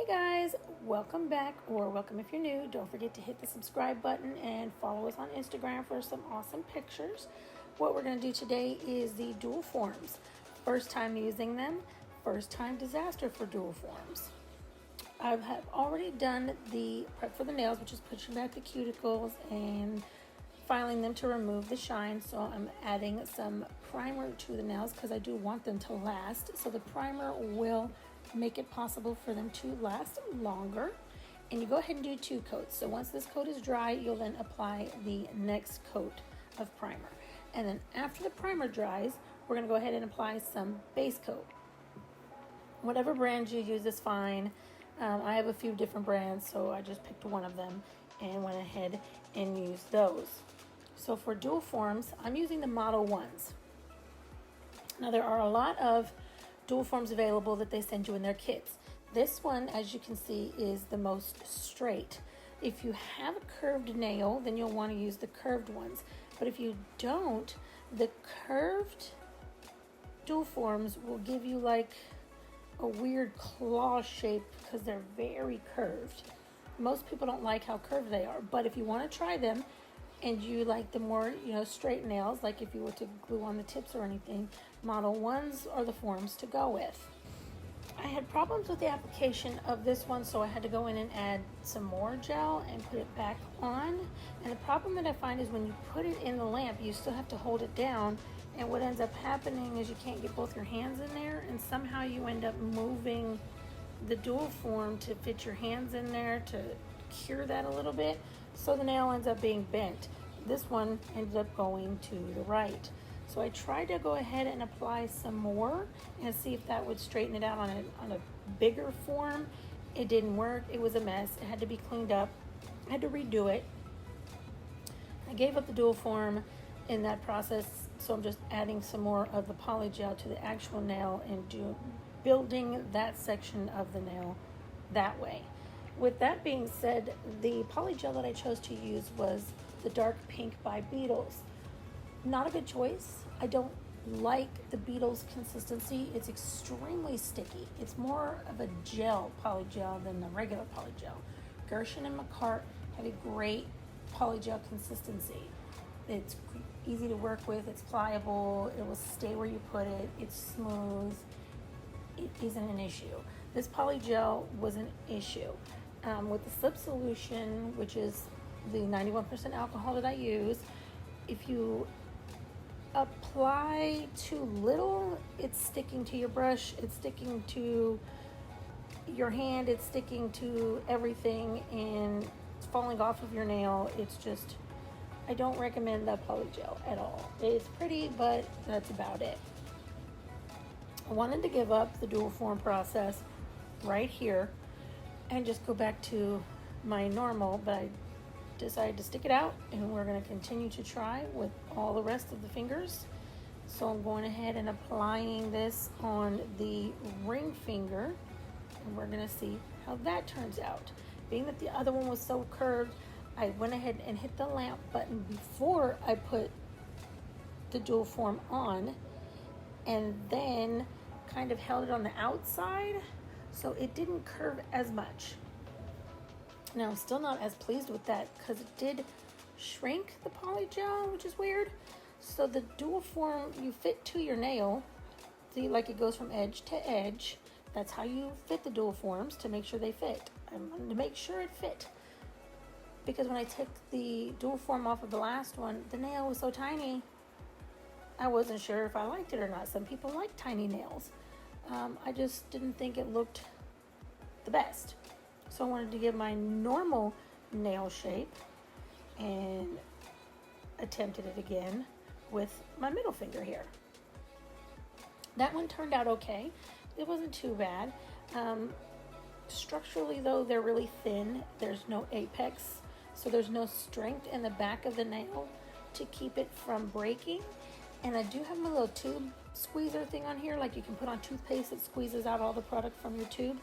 Hey guys, welcome back, or welcome if you're new. Don't forget to hit the subscribe button and follow us on Instagram for some awesome pictures. What we're going to do today is the dual forms. First time using them, first time disaster for dual forms. I have already done the prep for the nails, which is pushing back the cuticles and filing them to remove the shine. So I'm adding some primer to the nails because I do want them to last. So the primer will make it possible for them to last longer. And you go ahead and do 2 coats. So once this coat is dry, you'll then apply the next coat of primer. And then after the primer dries, we're going to go ahead and apply some base coat. Whatever brand you use is fine. I have a few different brands, so I just picked one of them and went ahead and used those. So for dual forms, I'm using the Model 1s. Now there are a lot of dual forms available that they send you in their kits. This one, as you can see, is the most straight. If you have a curved nail, then you'll want to use the curved ones. But if you don't, the curved dual forms will give you like a weird claw shape because they're very curved. Most people don't like how curved they are, but if you want to try them and you like the more, straight nails, like if you were to glue on the tips or anything, Model 1s are the forms to go with. I had problems with the application of this one, so I had to go in and add some more gel and put it back on. And the problem that I find is when you put it in the lamp, you still have to hold it down. And what ends up happening is you can't get both your hands in there, and somehow you end up moving the dual form to fit your hands in there to cure that a little bit. So the nail ends up being bent. This one ended up going to the right. So I tried to go ahead and apply some more and see if that would straighten it out on a bigger form. It didn't work. It was a mess. It had to be cleaned up. I had to redo it. I gave up the dual form in that process, so I'm just adding some more of the polygel to the actual nail and building that section of the nail that way. With that being said, the polygel that I chose to use was the dark pink by Beetles. Not a good choice. I don't like the Beetles consistency. It's extremely sticky. It's more of a gel polygel than the regular polygel. Gershon and McCart have a great polygel consistency. It's easy to work with. It's pliable. It will stay where you put it. It's smooth. It isn't an issue. This polygel was an issue. With the slip solution, which is the 91% alcohol that I use, if you apply too little, it's sticking to your brush, it's sticking to your hand, it's sticking to everything, and it's falling off of your nail. It's just, I don't recommend that polygel at all. It's pretty, but that's about it. I wanted to give up the dual form process right here and just go back to my normal, but I decided to stick it out, and we're going to continue to try with all the rest of the fingers. So I'm going ahead and applying this on the ring finger, and we're going to see how that turns out. Being that the other one was so curved, I went ahead and hit the lamp button before I put the dual form on, and then kind of held it on the outside so it didn't curve as much. Now I'm still not as pleased with that because it did shrink the polygel, which is weird. So the dual form, you fit to your nail. See, like it goes from edge to edge. That's how you fit the dual forms, to make sure they fit. I wanted to make sure it fit, because when I took the dual form off of the last one, the nail was so tiny. I wasn't sure if I liked it or not. Some people like tiny nails. I just didn't think it looked the best. So I wanted to give my normal nail shape and attempted it again with my middle finger here. That one turned out okay. It wasn't too bad. Structurally though, they're really thin. There's no apex, so there's no strength in the back of the nail to keep it from breaking. And I do have my little tube squeezer thing on here, like you can put on toothpaste that squeezes out all the product from your tube.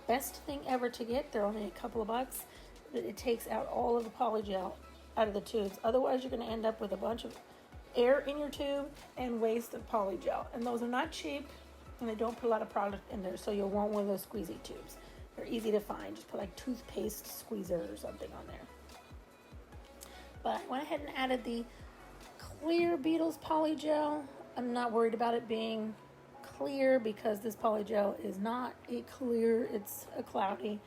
Best thing ever to get. They're only a couple of bucks. It takes out all of the polygel out of the tubes. Otherwise, you're going to end up with a bunch of air in your tube and waste of polygel. And those are not cheap, and they don't put a lot of product in there, so you'll want one of those squeezy tubes. They're easy to find. Just put like toothpaste squeezer or something on there. But I went ahead and added the clear Beetles Polygel. I'm not worried about it being clear because this polygel is not a clear, it's a cloudy.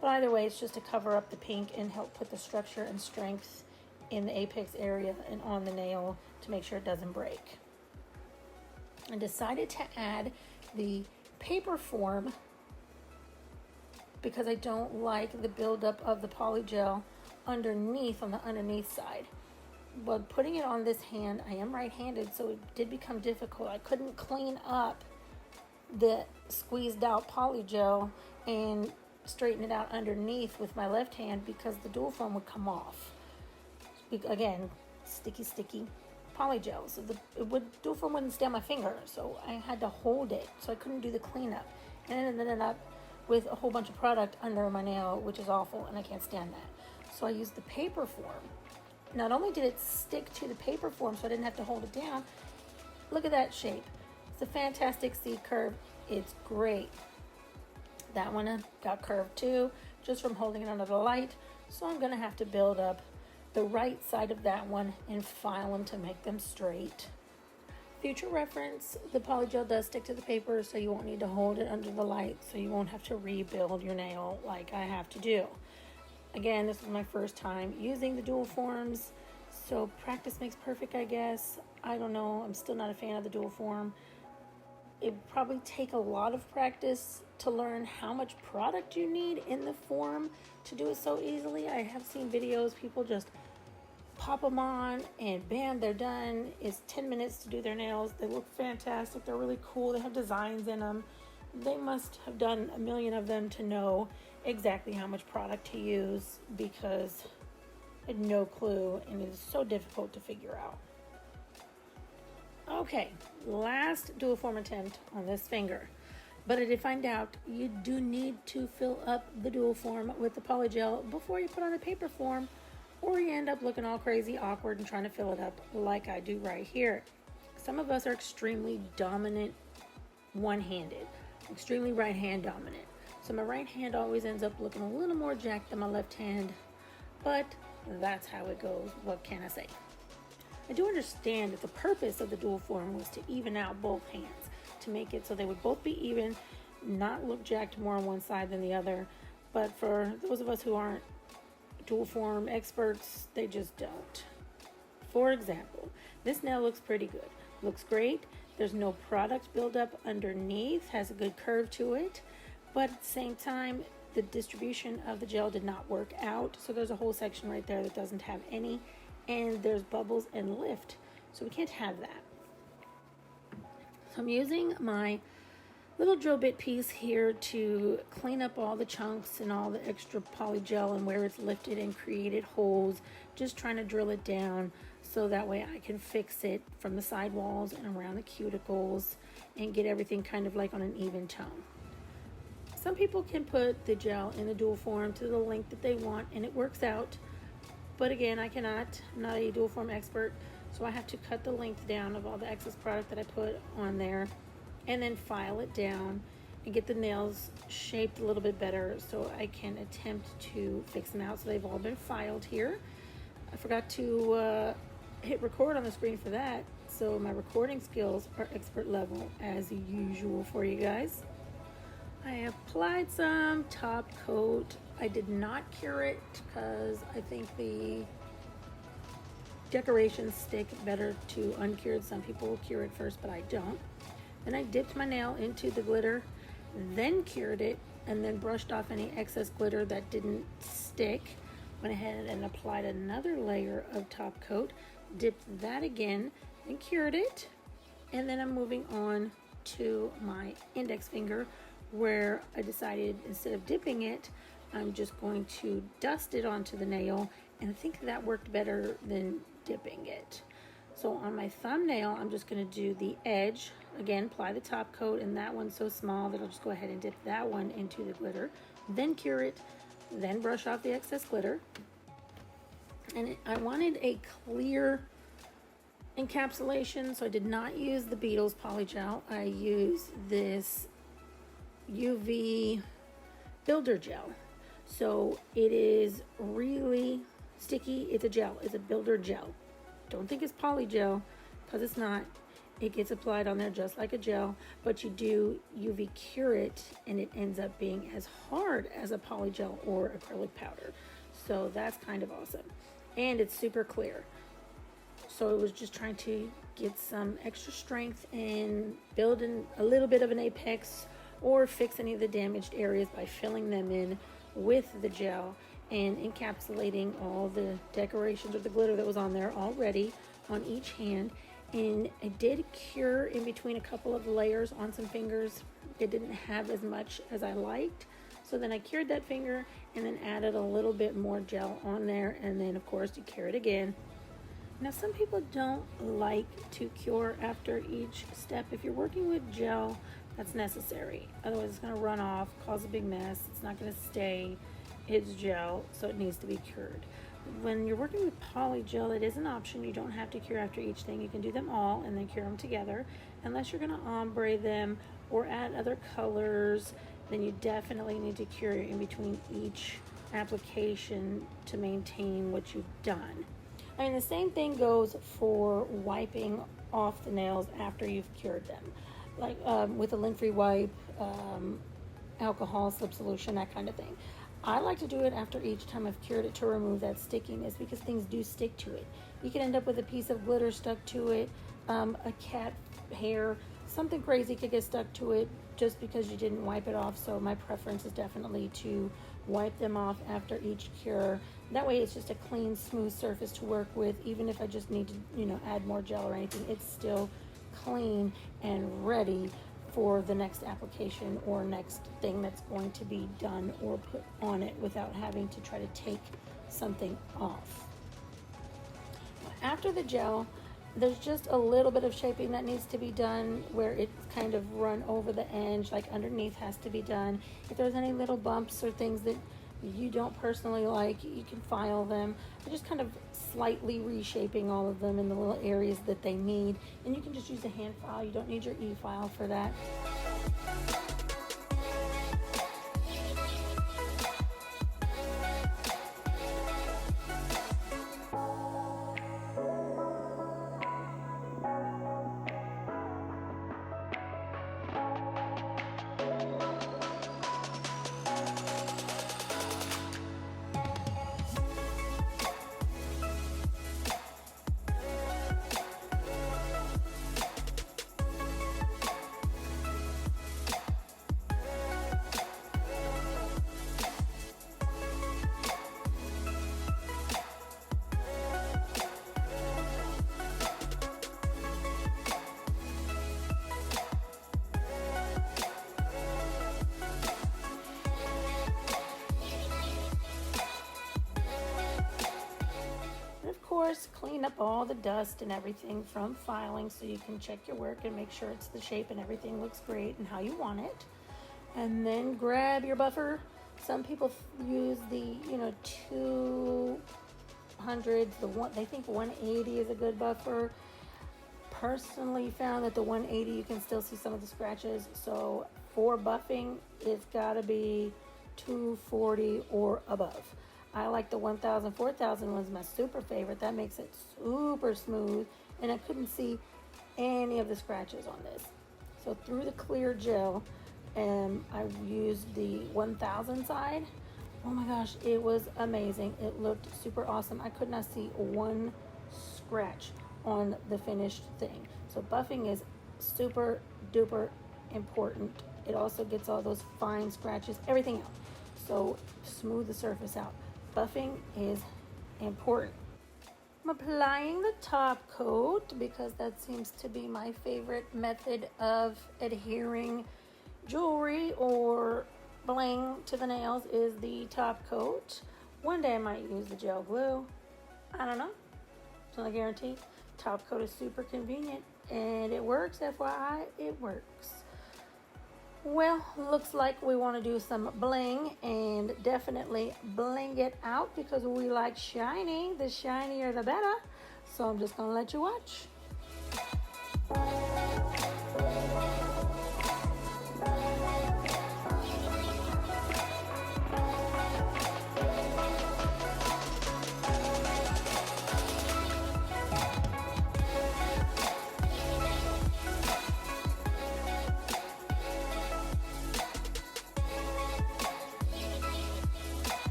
But either way, it's just to cover up the pink and help put the structure and strength in the apex area and on the nail to make sure it doesn't break. I decided to add the paper form because I don't like the buildup of the polygel underneath, on the underneath side. But putting it on this hand, I am right-handed, so it did become difficult. I couldn't clean up the squeezed out polygel and straighten it out underneath with my left hand because the dual form would come off. Again, sticky polygel, so the dual form wouldn't stay on my finger, so I had to hold it, so I couldn't do the cleanup, and it ended up with a whole bunch of product under my nail, which is awful, and I can't stand that. So I used the paper form. Not only did it stick to the paper form, so I didn't have to hold it down. Look at that shape. It's a fantastic C curve. It's great. That one got curved too, just from holding it under the light. So I'm gonna have to build up the right side of that one and file them to make them straight. Future reference, the polygel does stick to the paper, so you won't need to hold it under the light, so you won't have to rebuild your nail like I have to do. Again, this was my first time using the dual forms, so practice makes perfect, I guess. I don't know, I'm still not a fan of the dual form. It would probably take a lot of practice to learn how much product you need in the form to do it so easily. I have seen videos, people just pop them on and bam, they're done. It's 10 minutes to do their nails. They look fantastic, they're really cool, they have designs in them. They must have done a million of them to know exactly how much product to use because I had no clue and it is so difficult to figure out. Okay, last dual form attempt on this finger. But I did find out you do need to fill up the dual form with the polygel before you put on the paper form, or you end up looking all crazy, awkward, and trying to fill it up like I do right here. Some of us are extremely dominant one-handed, extremely right hand dominant. So my right hand always ends up looking a little more jacked than my left hand, but that's how it goes. What can I say? I do understand that the purpose of the dual form was to even out both hands, to make it so they would both be even, not look jacked more on one side than the other. But for those of us who aren't dual form experts, they just don't. For example, this nail looks pretty good, looks great. There's no product buildup underneath, has a good curve to it, but at the same time, the distribution of the gel did not work out. So there's a whole section right there that doesn't have any, and there's bubbles and lift. So we can't have that. So I'm using my little drill bit piece here to clean up all the chunks and all the extra polygel and where it's lifted and created holes, just trying to drill it down so that way I can fix it from the side walls and around the cuticles and get everything kind of like on an even tone. Some people can put the gel in the dual form to the length that they want and it works out, but again, I cannot. I'm not a dual form expert, so I have to cut the length down of all the excess product that I put on there and then file it down and get the nails shaped a little bit better so I can attempt to fix them out. So they've all been filed here. I forgot to hit record on the screen for that, so my recording skills are expert level as usual for you guys. I applied some top coat. I did not cure it because I think the decorations stick better to uncured. Some people will cure it first, but I don't. Then I dipped my nail into the glitter, then cured it, and then brushed off any excess glitter that didn't stick. Went ahead and applied another layer of top coat, dipped that again, and cured it. And then I'm moving on to my index finger, where I decided instead of dipping it, I'm just going to dust it onto the nail, and I think that worked better than dipping it. So on my thumbnail, I'm just going to do the edge. Again, apply the top coat, and that one's so small that I'll just go ahead and dip that one into the glitter, then cure it, then brush off the excess glitter. And I wanted a clear encapsulation, so I did not use the Beetles Polygel. I used this UV builder gel. So it is really sticky. It's a gel. It's a builder gel. Don't think it's polygel, because it's not. It gets applied on there just like a gel, but you do UV cure it and it ends up being as hard as a polygel or acrylic powder. So that's kind of awesome. And it's super clear. So it was just trying to get some extra strength and build in a little bit of an apex or fix any of the damaged areas by filling them in with the gel and encapsulating all the decorations or the glitter that was on there already on each hand. And I did cure in between a couple of layers on some fingers. It didn't have as much as I liked. So then I cured that finger and then added a little bit more gel on there. And then of course you cure it again. Now some people don't like to cure after each step. If you're working with gel, that's necessary. Otherwise it's gonna run off, cause a big mess. It's not gonna stay. It's gel, so it needs to be cured. When you're working with polygel, it is an option. You don't have to cure after each thing. You can do them all and then cure them together. Unless you're going to ombre them or add other colors, then you definitely need to cure in between each application to maintain what you've done. I mean, the same thing goes for wiping off the nails after you've cured them. Like with a lint-free wipe, alcohol, slip solution, that kind of thing. I like to do it after each time I've cured it to remove that stickiness, because things do stick to it. You can end up with a piece of glitter stuck to it, a cat hair, something crazy could get stuck to it just because you didn't wipe it off. So my preference is definitely to wipe them off after each cure. That way it's just a clean, smooth surface to work with. Even if I just need to, add more gel or anything, it's still clean and ready for the next application or next thing that's going to be done or put on it without having to try to take something off. After the gel, there's just a little bit of shaping that needs to be done where it's kind of run over the edge, like underneath has to be done. If there's any little bumps or things that you don't personally like, you can file them. But just kind of slightly reshaping all of them in the little areas that they need. And you can just use a hand file. You don't need your e-file for that. Course, clean up all the dust and everything from filing so you can check your work and make sure it's the shape and everything looks great and how you want it. And then grab your buffer. Some people use the 200s, they think 180 is a good buffer. Personally found that the 180 you can still see some of the scratches, so for buffing it's got to be 240 or above. I like the 1000, 4000 one's my super favorite. That makes it super smooth, and I couldn't see any of the scratches on this. So through the clear gel, I used the 1000 side. Oh my gosh, it was amazing. It looked super awesome. I could not see one scratch on the finished thing. So buffing is super duper important. It also gets all those fine scratches, everything out. So smooth the surface out. Buffing is important. I'm applying the top coat because that seems to be my favorite method of adhering jewelry or bling to the nails is the top coat. One day I might use the gel glue. I don't know. It's not a guarantee. Top coat is super convenient and it works. FYI, it works. Well, looks like we want to do some bling and definitely bling it out because we like shiny. The shinier the better. So I'm just going to let you watch.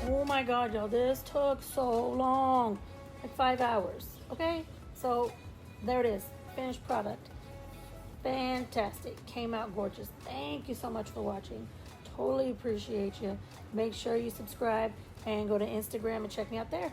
Oh my God, y'all, this took so long, like 5 hours. Okay, so there it is, finished product. Fantastic, came out gorgeous. Thank you so much for watching. Totally appreciate you. Make sure you subscribe and go to Instagram and check me out there.